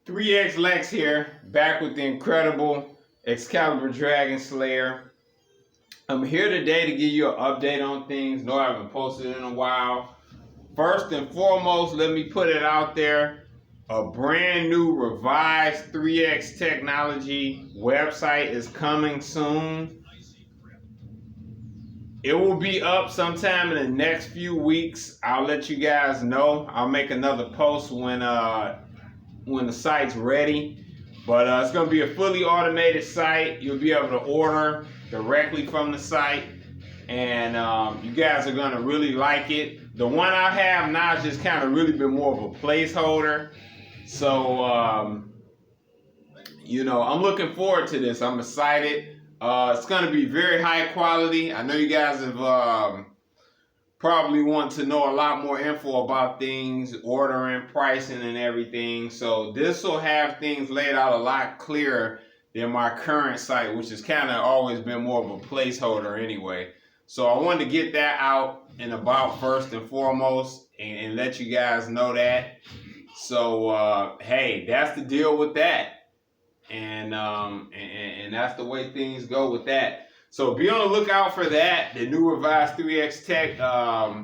3X Lex here, back with the incredible Excalibur Dragon Slayer. I'm here today to give you an update on things. No, I haven't posted in a while. First and foremost, let me put it out there. A brand new revised 3X technology website is coming soon. It will be up sometime in the next few weeks. I'll let you guys know. I'll make another post when the site's ready. But it's going to be a fully automated site. You'll be able to order directly from the site. And you guys are going to really like it. The one I have now has just kind of really been more of a placeholder. So, I'm looking forward to this. I'm excited. It's going to be very high quality. I know you guys have probably want to know a lot more info about things, ordering, pricing, and everything. So this will have things laid out a lot clearer than my current site, which has kind of always been more of a placeholder anyway. So I wanted to get that out and about first and foremost and let you guys know that. So, hey, that's the deal with that. And that's the way things go with that. So be on the lookout for that, the new revised 3Xtech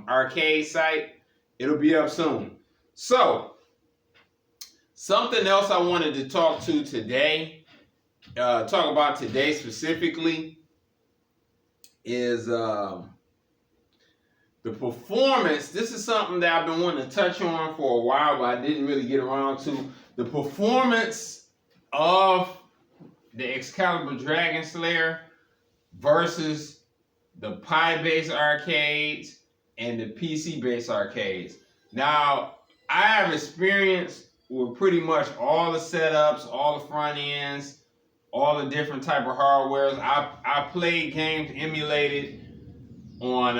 arcade site. It'll be up soon. So, something else I wanted to talk about today specifically is the performance. This is something that I've been wanting to touch on for a while, but I didn't really get around to. The performance of the Excalibur Dragon Slayer versus the Pi-based arcades and the PC-based arcades. Now, I have experience with pretty much all the setups, all the front ends, all the different type of hardwares. I played games emulated on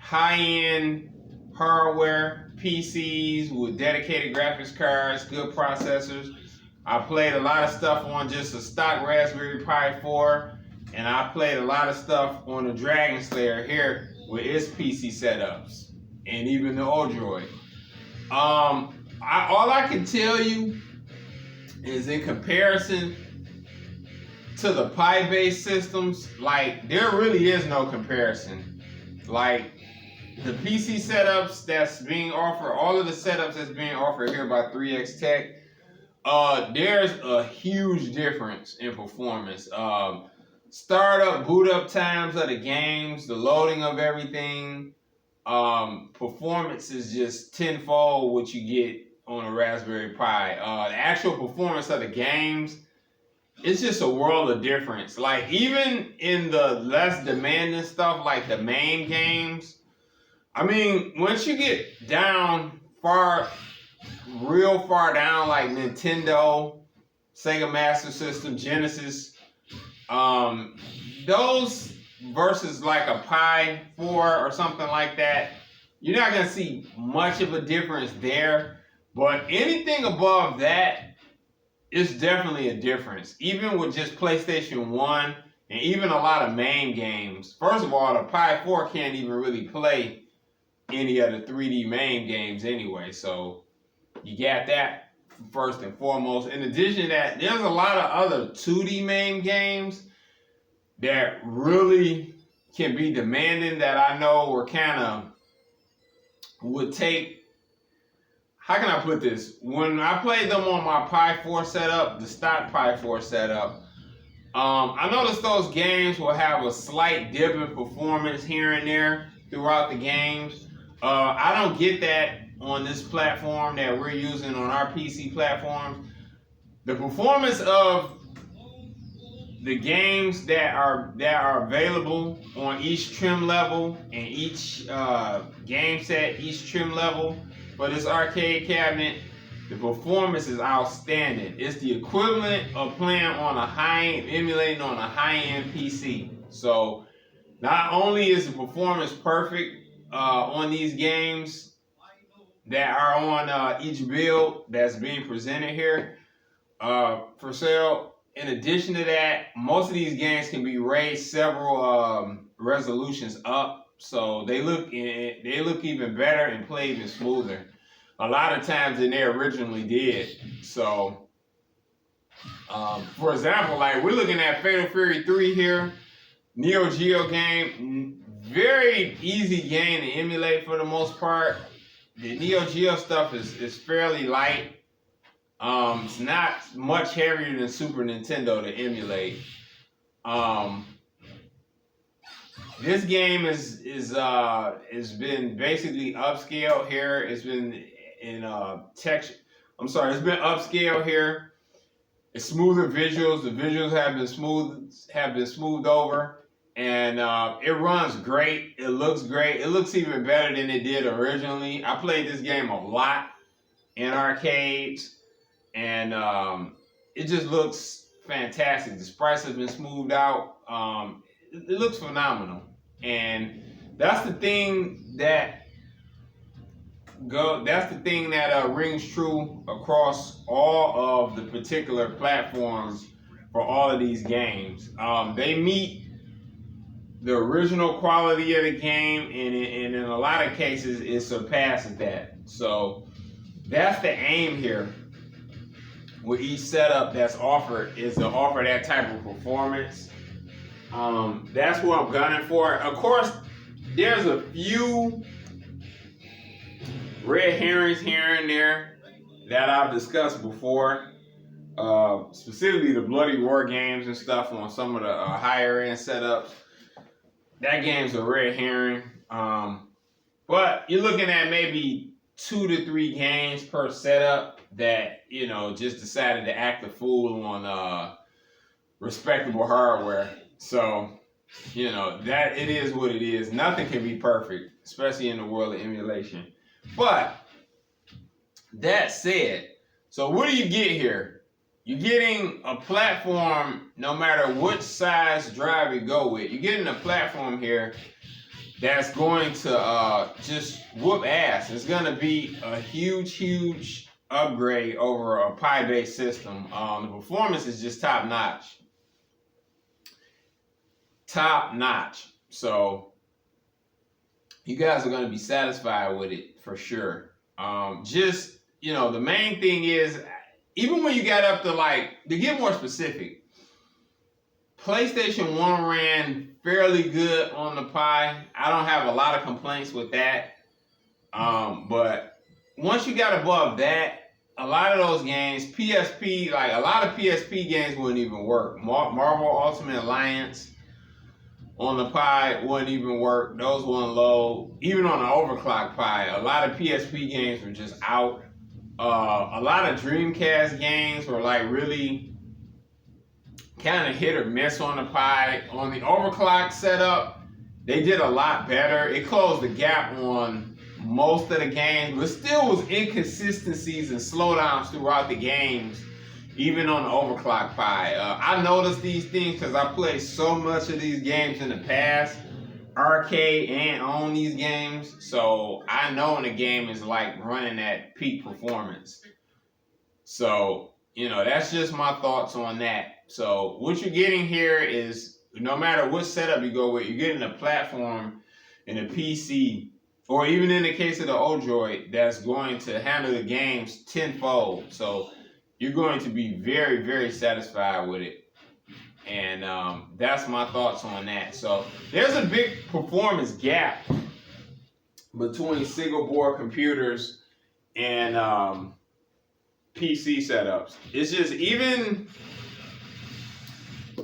high-end hardware, PCs with dedicated graphics cards, good processors. I played a lot of stuff on just a stock Raspberry Pi 4, and I played a lot of stuff on the Dragon Slayer here with its PC setups, and even the Odroid. All I can tell you is in comparison to the Pi-based systems, like, there really is no comparison. Like, the PC setups that's being offered, all of the setups that's being offered here by 3Xtech, there's a huge difference in performance. Startup, boot up times of the games, the loading of everything, performance is just tenfold what you get on a Raspberry Pi. The actual performance of the games, it's just a world of difference. Like, even in the less demanding stuff like the main games, I mean, once you get down real far down, like Nintendo, Sega Master System, Genesis, those versus like a Pi 4 or something like that, you're not gonna see much of a difference there. But anything above that is definitely a difference. Even with just PlayStation 1 and even a lot of main games. First of all, the Pi 4 can't even really play any of the 3D main games anyway, so you got that first and foremost. In addition to that, there's a lot of other 2D main games that really can be demanding that I know would take, how can I put this? When I played them on my Pi 4 setup, the stock Pi 4 setup, I noticed those games will have a slight dip in performance here and there throughout the games. I don't get that on this platform that we're using on our PC platforms. The performance of the games that are available on each trim level and each game set, each trim level for this arcade cabinet, the performance is outstanding. It's the equivalent of playing on emulating on a high-end PC. So not only is the performance perfect on these games that are on each build that's being presented here for sale. In addition to that, most of these games can be raised several resolutions up, so they look even better and play even smoother. a lot of times than they originally did. So, for example, like we're looking at Fatal Fury 3 here, Neo Geo game, very easy game to emulate for the most part. The Neo Geo stuff is fairly light. It's not much heavier than Super Nintendo to emulate. This game has been basically upscaled here. It's been in text. I'm sorry, it's been upscaled here. It's smoother visuals. The visuals have been smoothed over, and it runs great. It looks great. It looks even better than it did originally. I played this game a lot in arcades, and it just looks fantastic. The sprites have been smoothed out. It looks phenomenal, and that's the thing that rings true across all of the particular platforms for all of these games. They meet the original quality of the game, and in a lot of cases, it surpasses that. So that's the aim here with each setup that's offered, is to offer that type of performance. That's what I'm gunning for. Of course, there's a few red herrings here and there that I've discussed before, specifically the Bloody War games and stuff on some of the higher end setups. That game's a red herring. But you're looking at maybe 2 to 3 games per setup that, just decided to act a fool on respectable hardware. So, that it is what it is. Nothing can be perfect, especially in the world of emulation. But that said, so what do you get here? You're getting a platform, no matter which size drive you go with. You're getting a platform here that's going to just whoop ass. It's going to be a huge upgrade over a Pi-based system. The performance is just top notch. Top notch. So you guys are going to be satisfied with it for sure. The main thing is, even when you got up to get more specific, PlayStation 1 ran fairly good on the Pi. I don't have a lot of complaints with that. But once you got above that, a lot of those games, PSP, a lot of PSP games wouldn't even work. Marvel Ultimate Alliance on the Pi wouldn't even work. Those wouldn't load. Even on the overclock Pi, a lot of PSP games were just out. A lot of Dreamcast games were really kind of hit or miss on the Pi. On the overclock setup, they did a lot better. It closed the gap on most of the games, but still was inconsistencies and slowdowns throughout the games, even on the overclock Pi. I noticed these things because I played so much of these games in the past, arcade and on these games. So I know when a game is running at peak performance. So, that's just my thoughts on that. So what you're getting here is, no matter what setup you go with, you're getting a platform and a PC, or even in the case of the Odroid, that's going to handle the games tenfold. So you're going to be very, very satisfied with it. And that's my thoughts on that. So there's a big performance gap between single board computers and PC setups. It's just, even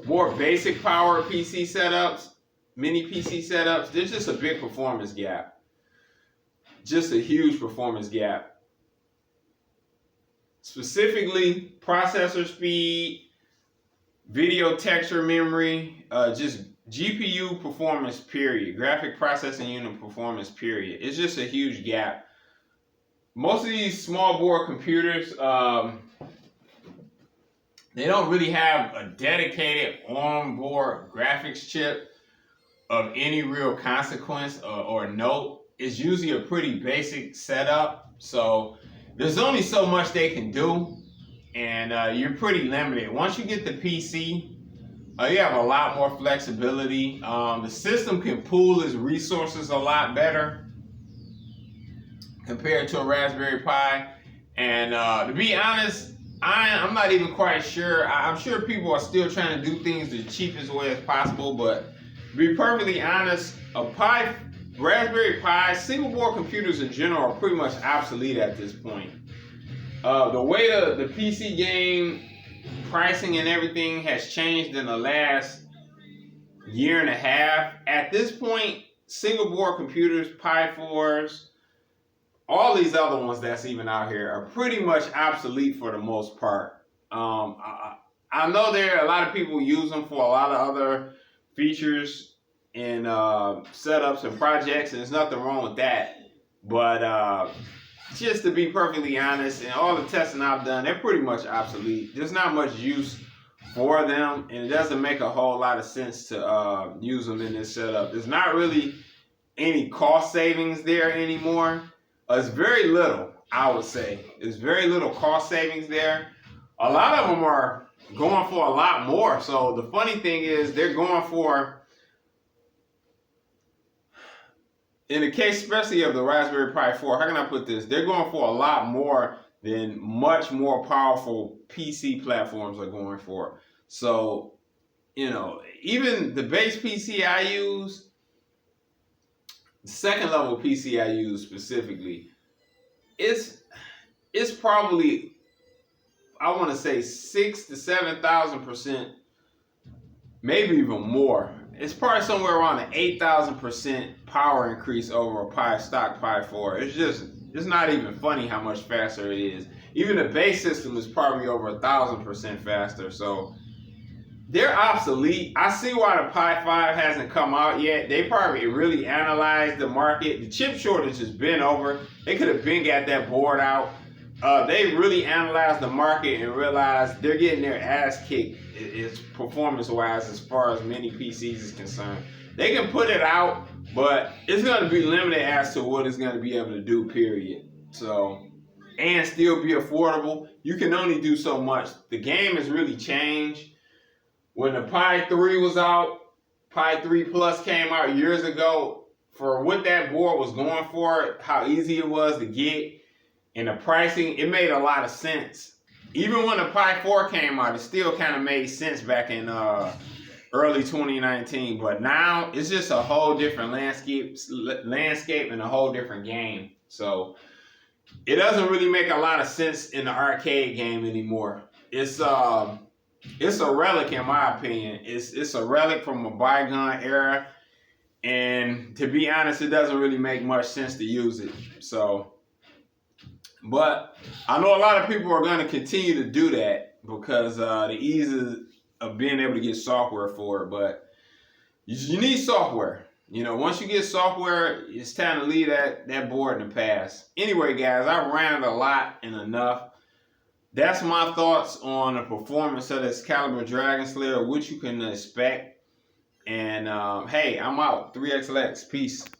more basic power PC setups, mini PC setups, there's just a big performance gap. Just a huge performance gap. Specifically, processor speed, video texture memory, just GPU performance, period. Graphic processing unit performance, period. It's just a huge gap. Most of these small board computers, they don't really have a dedicated onboard graphics chip of any real consequence or note. It's usually a pretty basic setup. So there's only so much they can do, and you're pretty limited. Once you get the PC, you have a lot more flexibility. The system can pool its resources a lot better. compared to a Raspberry Pi. And to be honest, I'm not even quite sure. I'm sure people are still trying to do things the cheapest way as possible, but to be perfectly honest, Raspberry Pi, single board computers in general are pretty much obsolete at this point. The way the PC game pricing and everything has changed in the last year and a half. At this point, single board computers, Pi 4s, all these other ones that's even out here are pretty much obsolete for the most part. I know there are a lot of people use them for a lot of other features and setups and projects, and there's nothing wrong with that. But just to be perfectly honest, and all the testing I've done, they're pretty much obsolete. There's not much use for them, and it doesn't make a whole lot of sense to use them in this setup. There's not really any cost savings there anymore. It's very little, I would say. There's very little cost savings there. A lot of them are going for a lot more. So the funny thing is they're going for, in the case especially of the Raspberry Pi 4, how can I put this? They're going for a lot more than much more powerful PC platforms are going for. So, you know, even the base PC I use, second level PC I use specifically, it's probably, I want to say 6,000 to 7,000%, maybe even more. It's probably somewhere around an 8,000% power increase over a stock Pi 4. It's not even funny how much faster it is. Even the base system is probably over 1,000% faster. So they're obsolete. I see why the Pi 5 hasn't come out yet. They probably really analyzed the market. The chip shortage has been over. They could have been got that board out. They really analyzed the market and realized they're getting their ass kicked. It's performance-wise as far as mini PCs is concerned. They can put it out, but it's going to be limited as to what it's going to be able to do, period. So, and still be affordable. You can only do so much. The game has really changed. When the Pi 3 was out, Pi 3 Plus came out years ago, for what that board was going for, how easy it was to get, and the pricing, it made a lot of sense. Even when the Pi 4 came out, it still kind of made sense back in early 2019. But now, it's just a whole different landscape and a whole different game. So, it doesn't really make a lot of sense in the arcade game anymore. It's a relic in my opinion. It's a relic from a bygone era, and to be honest, it doesn't really make much sense to use it. So, but I know a lot of people are going to continue to do that because the ease of being able to get software for it. But you need software. You know, once you get software, it's time to leave that board in the past. Anyway, guys, I've ranted a lot and enough. That's my thoughts on the performance of this Excalibur Dragon Slayer, what you can expect. And hey, I'm out. 3Xtech. Peace.